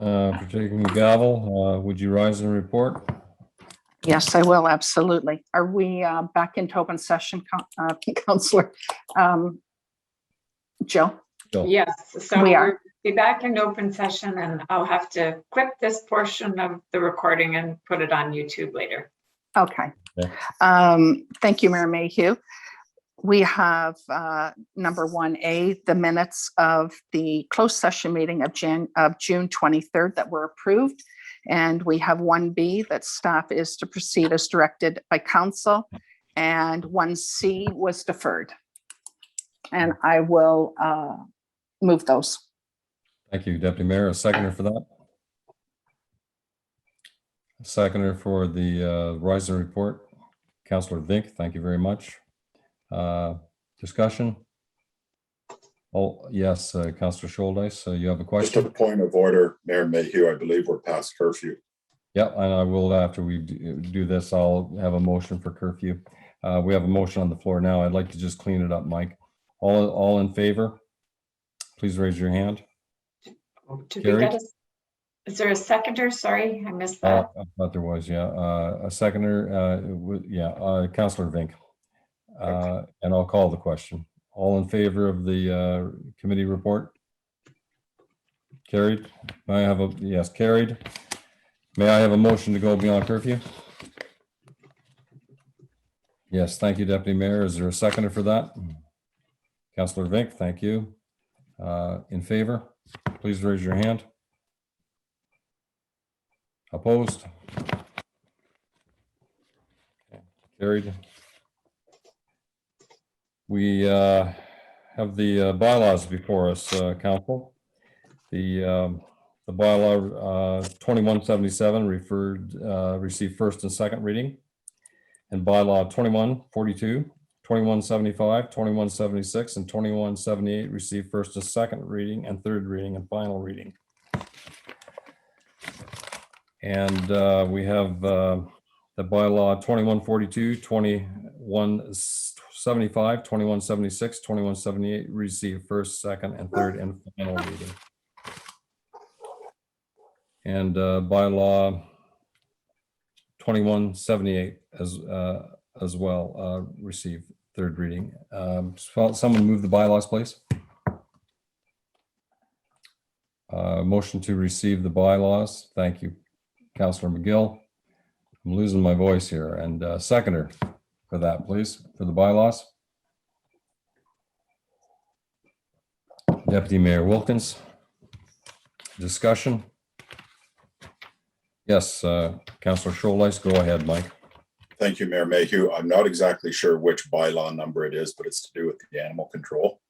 for taking the gavel. Would you rise and report? Yes, I will, absolutely. Are we back into open session, Councillor Jill? Yes, so We are. we'll be back in open session, and I'll have to clip this portion of the recording and put it on YouTube later. Okay. Yeah. Thank you, Mayor Mayhew. We have number 1A, the minutes of the closed session meeting of June 23rd that were approved. And we have 1B, that staff is to proceed as directed by council, and 1C was deferred. And I will move those. Thank you, Deputy Mayor. A seconder for that? A seconder for the rise and report? Councillor Vink, thank you very much. Discussion? Oh, yes, Councillor Scholdice, you have a question? Just a point of order, Mayor Mayhew, I believe we're past curfew. Yeah, and I will, after we do this, I'll have a motion for curfew. We have a motion on the floor now. I'd like to just clean it up, Mike. All in favor? Please raise your hand. Did we get is there a seconder? Sorry, I missed that. I thought there was, yeah. A seconder, Councillor Vink. And I'll call the question. All in favor of the committee report? Carried. May I have a, yes, carried. May I have a motion to go beyond curfew? Yes, thank you, Deputy Mayor. Is there a seconder for that? Councillor Vink, thank you. In favor, please raise your hand. Opposed? Okay. Carried. We have the bylaws before us, Council. The bylaw 2177 received first and second reading, and bylaw 2142, 2175, 2176, and 2178 received first and second reading and third reading and final reading. And we have the bylaw 2142, 2175, 2176, 2178 received first, second, and third and final reading. And bylaw 2178 as well received third reading. Someone move the bylaws, please. Motion to receive the bylaws. Thank you, Councillor McGill. I'm losing my voice here. And seconder for that, please, for the bylaws. Deputy Mayor Wilkins. Discussion. Yes, Councillor Scholdice, go ahead, Mike. Thank you, Mayor Mayhew. I'm not exactly sure which bylaw number it is, but it's to do with the animal control.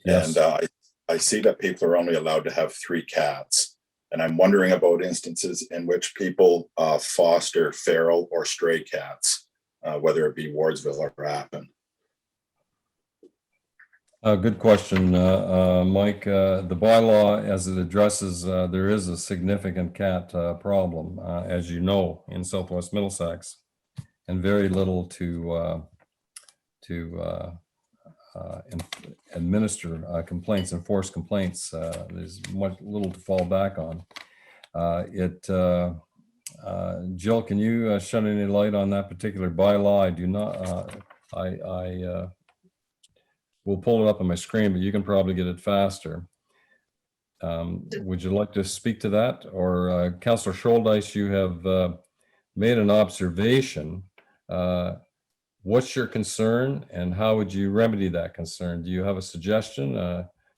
Yes. And I see that people are only allowed to have 3 cats. And I'm wondering about instances in which people foster feral or stray cats, whether it be Wardsville or Appin. Good question, Mike. The bylaw, as it addresses, there is a significant cat problem, as you know, in Southwest Middlesex, and very little to administer complaints, enforce complaints. There's little to fall back on. Jill, can you shed any light on that particular bylaw? I do not. We'll pull it up on my screen, but you can probably get it faster. Would you like to speak to that? Or Councillor Scholdice, you have made an observation. What's your concern and how would you remedy that concern? Do you have a suggestion?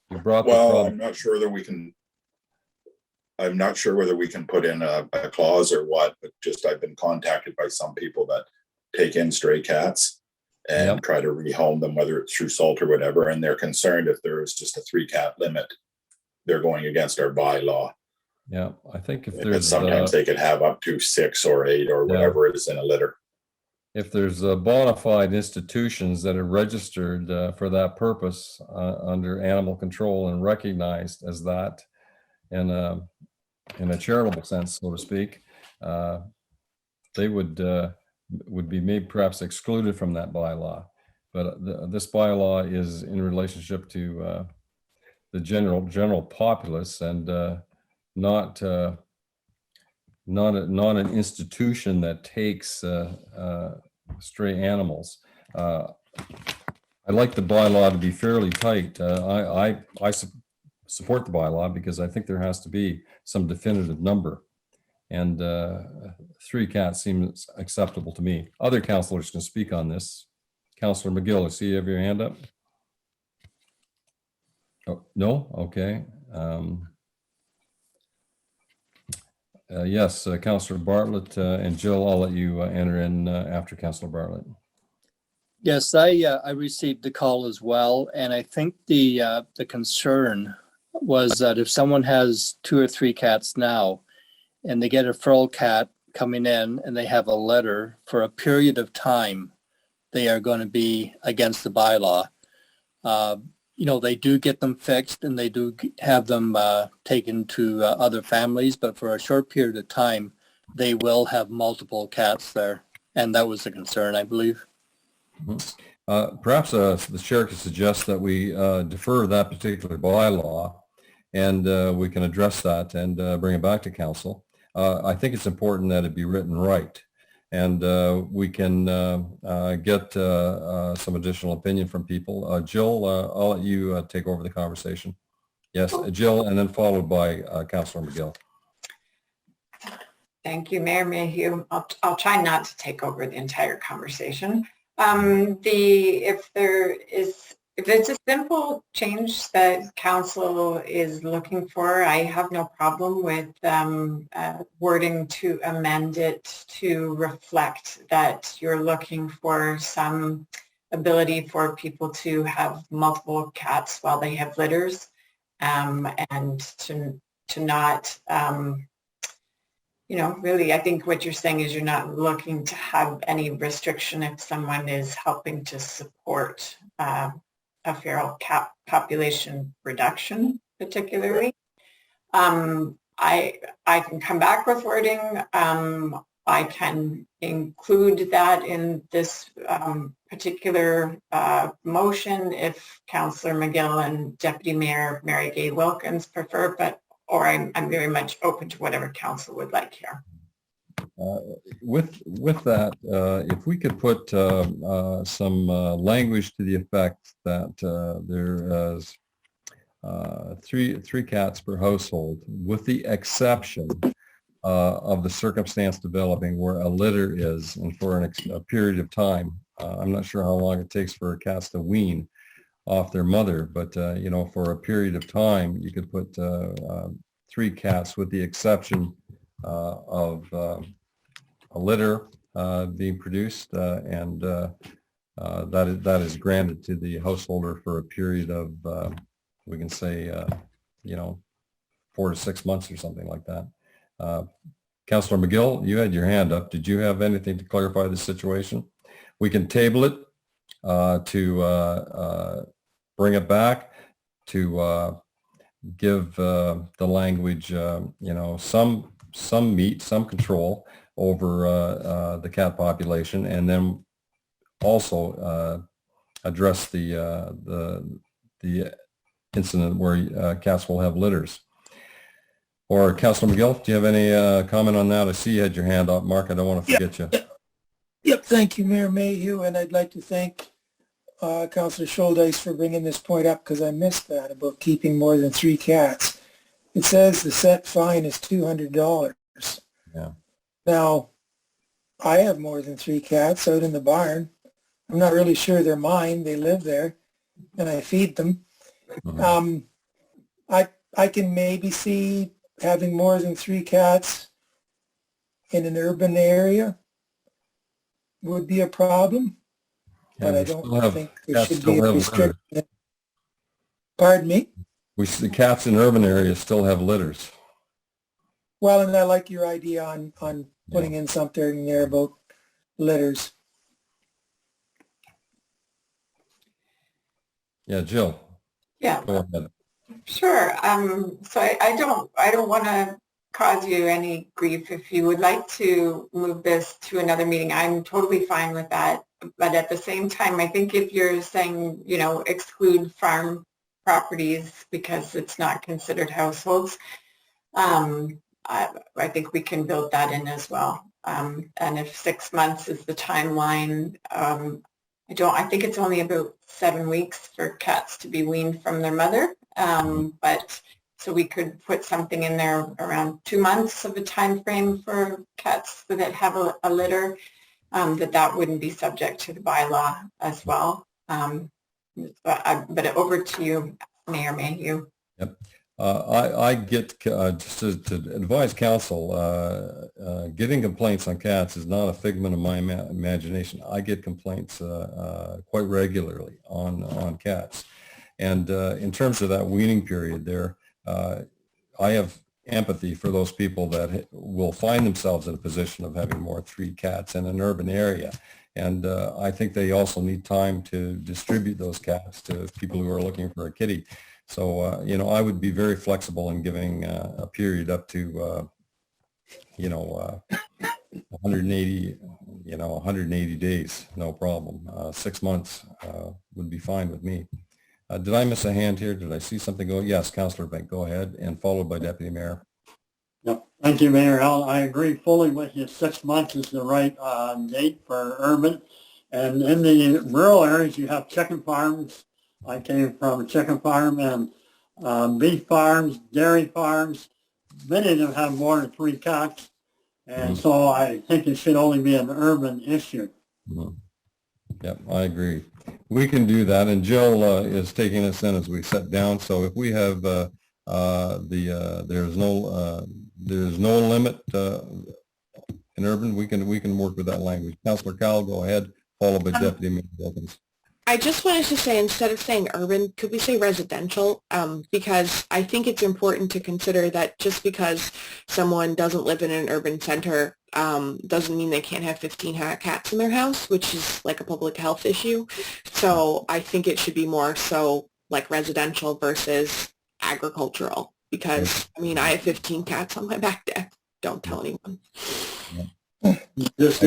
You brought well, I'm not sure that we can. I'm not sure whether we can put in a clause or what, but just I've been contacted by some people that take in stray cats and try to rehome them, whether it's through salt or whatever. And they're concerned if there is just a 3-cat limit, they're going against our bylaw. Yeah, I think if there's sometimes they could have up to 6 or 8 or whatever it is in a litter. If there's bona fide institutions that are registered for that purpose under animal control and recognized as that in a charitable sense, so to speak, they would be made perhaps excluded from that bylaw. But this bylaw is in relationship to the general populace, and not not an institution that takes stray animals. I'd like the bylaw to be fairly tight. I support the bylaw because I think there has to be some definitive number. And 3 cats seems acceptable to me. Other councilors can speak on this. Councilor McGill, I see you have your hand up. Oh, no? Okay. Yes, Councilor Bartlett and Jill, I'll let you enter in after Councilor Bartlett. Yes, I received the call as well, and I think the concern was that if someone has 2 or 3 cats now, and they get a feral cat coming in, and they have a litter for a period of time, they are going to be against the bylaw. You know, they do get them fixed, and they do have them taken to other families, but for a short period of time, they will have multiple cats there, and that was the concern, I believe. Perhaps the chair could suggest that we defer that particular bylaw, and we can address that and bring it back to council. I think it's important that it be written right, and we can get some additional opinion from people. Jill, I'll let you take over the conversation. Yes, Jill, and then followed by Councilor McGill. Thank you, Mayor Mayhew. I'll try not to take over the entire conversation. If it's a simple change that council is looking for, I have no problem with wording to amend it to reflect that you're looking for some ability for people to have multiple cats while they have litters, and to not, you know, really, I think what you're saying is you're not looking to have any restriction if someone is helping to support a feral cat population reduction, particularly. I can come back with wording. I can include that in this particular motion if Councillor McGill and Deputy Mayor Mary Gay Wilkins prefer, or I'm very much open to whatever council would like here. With that, if we could put some language to the effect that there is three cats per household, with the exception of the circumstance developing where a litter is, and for a period of time. I'm not sure how long it takes for cats to wean off their mother, but you know, for a period of time, you could put 3 cats with the exception of a litter being produced, and that is granted to the householder for a period of, we can say, you know, 4 to 6 months or something like that. Councillor McGill, you had your hand up. Did you have anything to clarify the situation? We can table it to bring it back to give the language, you know, some meat, some control over the cat population, and then also address the incident where cats will have litters. Or Councilor McGill, do you have any comment on that? I see you had your hand up, Mark. I don't want to forget you. Yep, thank you, Mayor Mayhew, and I'd like to thank Councillor Scholdice for bringing this point up, because I missed that about keeping more than 3 cats. It says the set fine is $200. Yeah. Now, I have more than 3 cats out in the barn. I'm not really sure they're mine. They live there, and I feed them. Mm-hmm. I can maybe see having more than 3 cats in an urban area would be a problem, Yeah, but I don't think there should be a restriction. Pardon me? The cats in urban areas still have litters. Well, and I like your idea on putting in something there about litters. Yeah, Jill. Yeah. Go ahead. Sure. So I don't want to cause you any grief. If you would like to move this to another meeting, I'm totally fine with that. But at the same time, I think if you're saying, you know, exclude farm properties because it's not considered households, I think we can build that in as well. And if 6 months is the timeline, I think it's only about 7 weeks for cats to be weaned from their mother. But so we could put something in there around 2 months of a time frame for cats that have a litter, that wouldn't be subject to the bylaw as well. But over to you, Mayor Mayhew. Yep. I get, just to advise council, getting complaints on cats is not a figment of my imagination. I get complaints quite regularly on cats. And in terms of that weaning period there, I have empathy for those people that will find themselves in a position of having more 3 cats in an urban area. And I think they also need time to distribute those cats to people who are looking for a kitty. So, you know, I would be very flexible in giving a period up to, 180, 180 days, no problem. 6 months would be fine with me. Did I miss a hand here? Did I see something go? Yes, Councillor Bank, go ahead, and followed by Deputy Mayor. Yep. Thank you, Mayor. I agree fully with you. 6 months is the right date for urban. And in the rural areas, you have chicken farms. I came from a chicken farm, and beef farms, dairy farms. Many of them have more than 3 cats. And so I think it should only be an urban issue. Yep, I agree. We can do that, and Jill is taking us in as we sit down. So if we have there's no limit in urban, we can work with that language. Councillor Cowell, go ahead, followed by Deputy Mayor Wilkins. I just wanted to say, instead of saying urban, could we say residential? Because I think it's important to consider that just because someone doesn't live in an urban center doesn't mean they can't have 15 cats in their house, which is like a public health issue. So I think it should be more so like residential versus agricultural, because, I mean, I have 15 cats on my back deck. Don't tell anyone. Just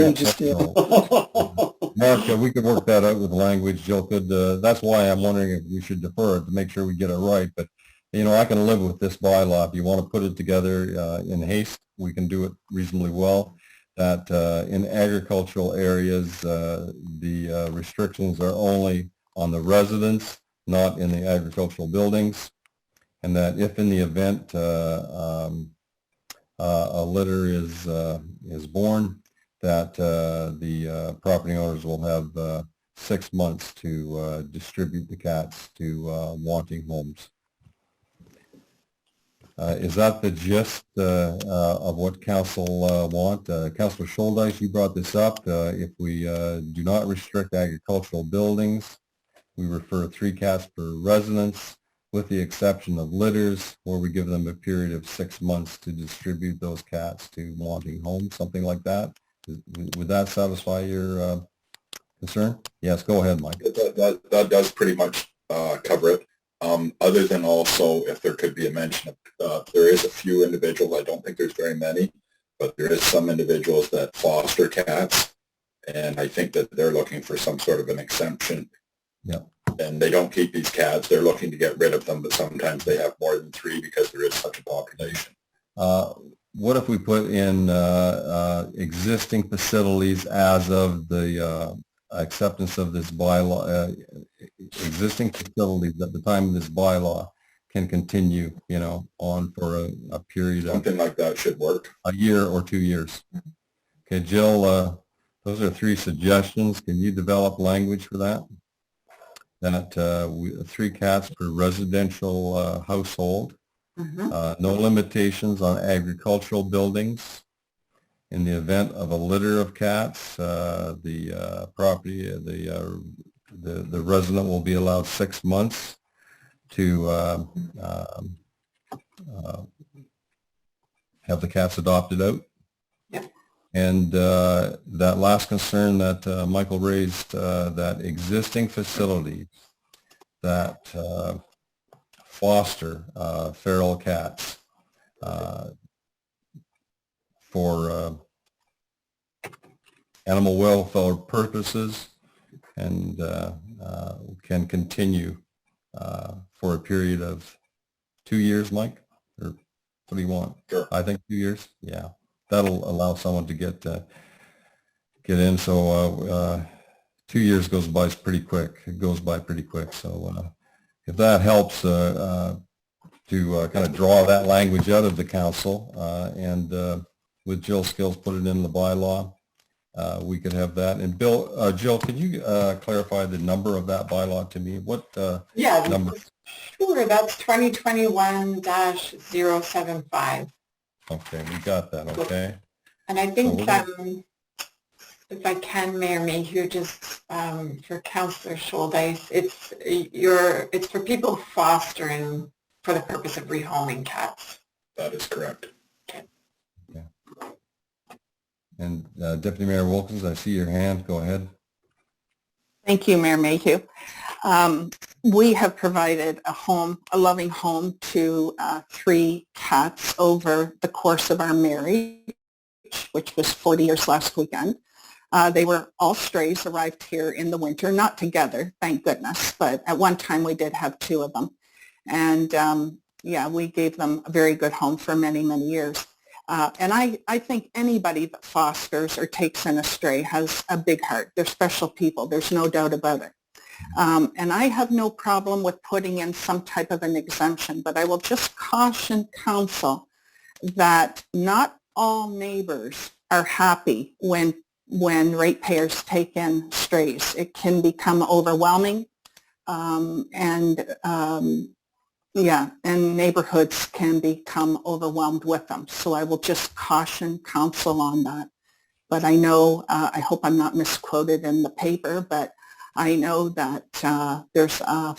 Mark, we could work that out with language. Jill could. That's why I'm wondering if we should defer it to make sure we get it right. But, you know, I can live with this bylaw. If you want to put it together in haste, we can do it reasonably well. That in agricultural areas, the restrictions are only on the residents, not in the agricultural buildings. And that if in the event a litter is born, that the property owners will have 6 months to distribute the cats to wanting homes. Is that the gist of what council want? Councillor Scholdice, you brought this up. If we do not restrict agricultural buildings, we refer 3 cats per residence, with the exception of litters, where we give them a period of 6 months to distribute those cats to wanting homes, something like that. Would that satisfy your concern? Yes, go ahead, Mike. That does pretty much cover it. Other than also, if there could be a mention of, there is a few individuals, I don't think there's very many, but there is some individuals that foster cats, and I think that they're looking for some sort of an exemption. Yeah. And they don't keep these cats. They're looking to get rid of them, but sometimes they have more than 3 because there is such a population. What if we put in existing facilities as of the acceptance of this bylaw, existing facilities at the time of this bylaw can continue, you know, on for a period of something like that should work. A year or 2 years. Okay, Jill, those are 3 suggestions. Can you develop language for that? That 3 cats per residential household. No limitations on agricultural buildings. In the event of a litter of cats, the property, the resident will be allowed 6 months to have the cats adopted out. Yep. And that last concern that Michael raised, that existing facilities that foster feral cats for animal welfare purposes and can continue for a period of 2 years, Mike? Or What do you want? Sure. I think 2 years. Yeah, that'll allow someone to get in. So 2 years goes by pretty quick. It goes by pretty quick. So if that helps to kind of draw that language out of the council and with Jill's skills, put it in the bylaw, we could have that. And Bill, Jill, can you clarify the number of that bylaw to me? What Yeah, number? sure. That's 2021-075. Okay, we got that. Okay. And I think, So if I can, Mayor Mayhew, just for Councillor Scholdice, it's for people fostering for the purpose of rehoming cats. That is correct. And Deputy Mayor Wilkins, I see your hand. Go ahead. Thank you, Mayor Mayhew. We have provided a loving home to 3 cats over the course of our marriage, which was 40 years last weekend. They were all strays, arrived here in the winter, not together, thank goodness, but at one time we did have 2 of them. And yeah, we gave them a very good home for many, many years. And I think anybody that fosters or takes in a stray has a big heart. They're special people. There's no doubt about it. And I have no problem with putting in some type of an exemption, but I will just caution council that not all neighbors are happy when ratepayers take in strays. It can become overwhelming, and neighborhoods can become overwhelmed with them. So I will just caution council on that. But I know, I hope I'm not misquoted in the paper, but I know that there's a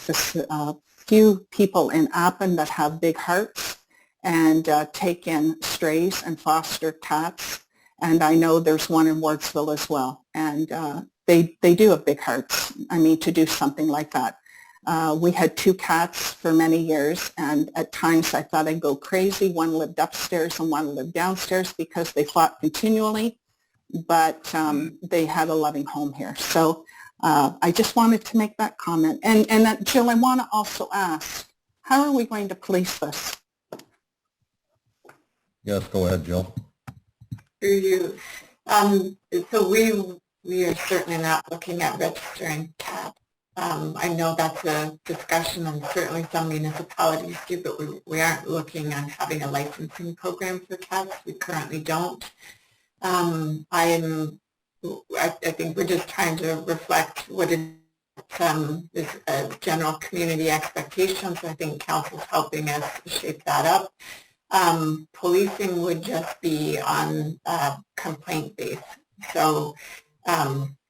few people in Appin that have big hearts and take in strays and foster cats. And I know there's one in Wardsville as well. And they do have big hearts, I mean, to do something like that. We had 2 cats for many years, and at times I thought I'd go crazy. One lived upstairs and one lived downstairs because they fought continually, but they had a loving home here. So I just wanted to make that comment. And Jill, I want to also ask, how are we going to police this? Yes, go ahead, Jill. Through you. So we are certainly not looking at registering cats. I know that's a discussion, and certainly some municipalities do, but we aren't looking at having a licensing program for cats. We currently don't. I think we're just trying to reflect what is general community expectations. I think council's helping us shape that up. Policing would just be on complaint based. So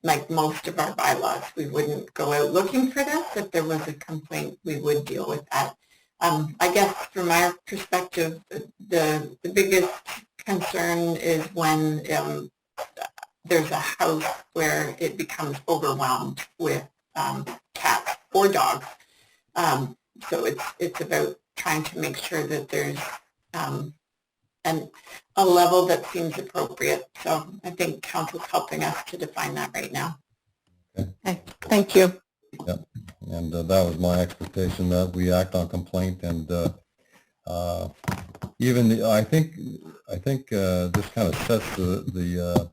like most of our bylaws, we wouldn't go out looking for this. If there was a complaint, we would deal with that. I guess from our perspective, the biggest concern is when there's a house where it becomes overwhelmed with cats or dogs. So it's about trying to make sure that there's a level that seems appropriate. So I think council's helping us to define that right now. Okay. Thank you. Yep. And that was my expectation, that we act on complaint, and even I think this kind of sets the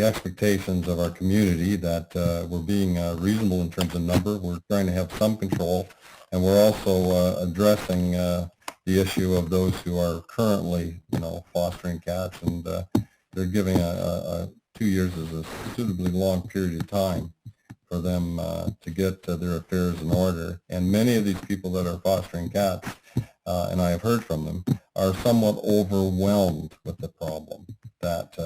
expectations of our community, that we're being reasonable in terms of number. We're trying to have some control, and we're also addressing the issue of those who are currently, fostering cats, and they're giving 2 years as a suitably long period of time for them to get their affairs in order. And many of these people that are fostering cats, and I have heard from them, are somewhat overwhelmed with the problem. That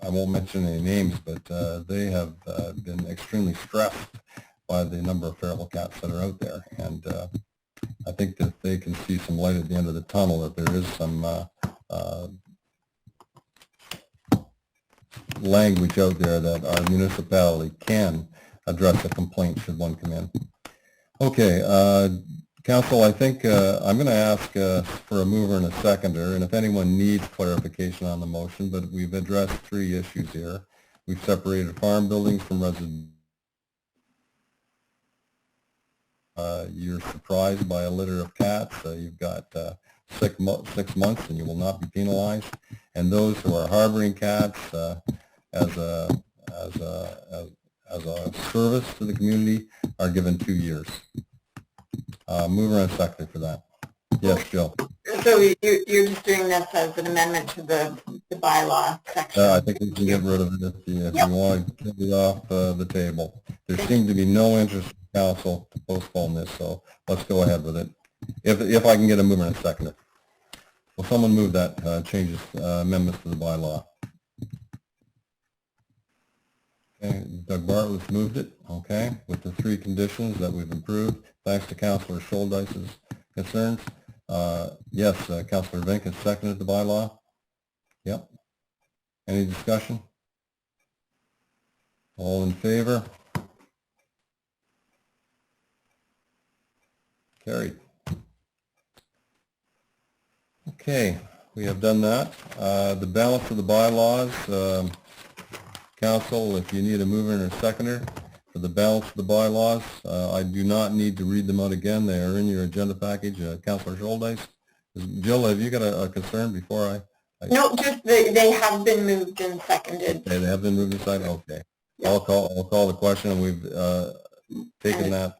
I won't mention any names, but they have been extremely stressed by the number of feral cats that are out there. And I think that they can see some light at the end of the tunnel, that there is some language out there that our municipality can address a complaint should one come in. Okay, Council, I think I'm going to ask for a mover and a seconder, and if anyone needs clarification on the motion, but we've addressed 3 issues here. We've separated farm buildings from residential. you're surprised by a litter of cats, you've got 6 months and you will not be penalized. And those who are harboring cats as a service to the community are given 2 years. Mover and seconder for that. Yes, Jill. So you're just doing this as an amendment to the bylaw section? I think we can get rid of it if you want to take it off the table. There seems to be no interest in council to postpone this, so let's go ahead with it. If I can get a mover and a seconder. Will someone move that changes, amendments to the bylaw? Okay, Doug Bartlett's moved it, okay, with the 3 conditions that we've improved. Thanks to Councillor Scholdice's concerns. Yes, Councillor Vink has seconded the bylaw. Yep. Any discussion? All in favor? Carried. Okay, we have done that. The balance of the bylaws, Council, if you need a mover and a seconder for the balance of the bylaws, I do not need to read them out again. They are in your agenda package. Councillor Scholdice. Jill, have you got a concern before I? No, just they have been moved and seconded. Okay, they have been moved aside. Okay, yeah. I'll call the question. We've taken that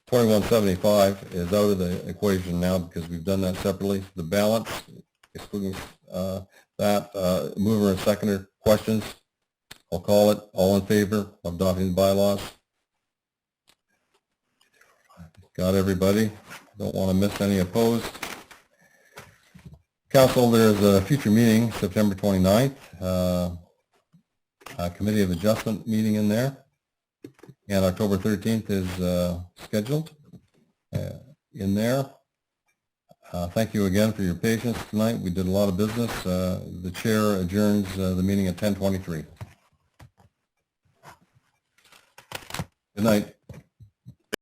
2175 is out of the equation now because we've done that separately. The balance, excluding that mover and seconder questions. I'll call it. All in favor of adopting the bylaws? Got everybody? Don't want to miss any opposed. Council, there's a future meeting, September 29th, a Committee of Adjustment meeting in there, and October 13th is scheduled in there. Thank you again for your patience tonight. We did a lot of business. The chair adjourns the meeting at 10:23. Good night.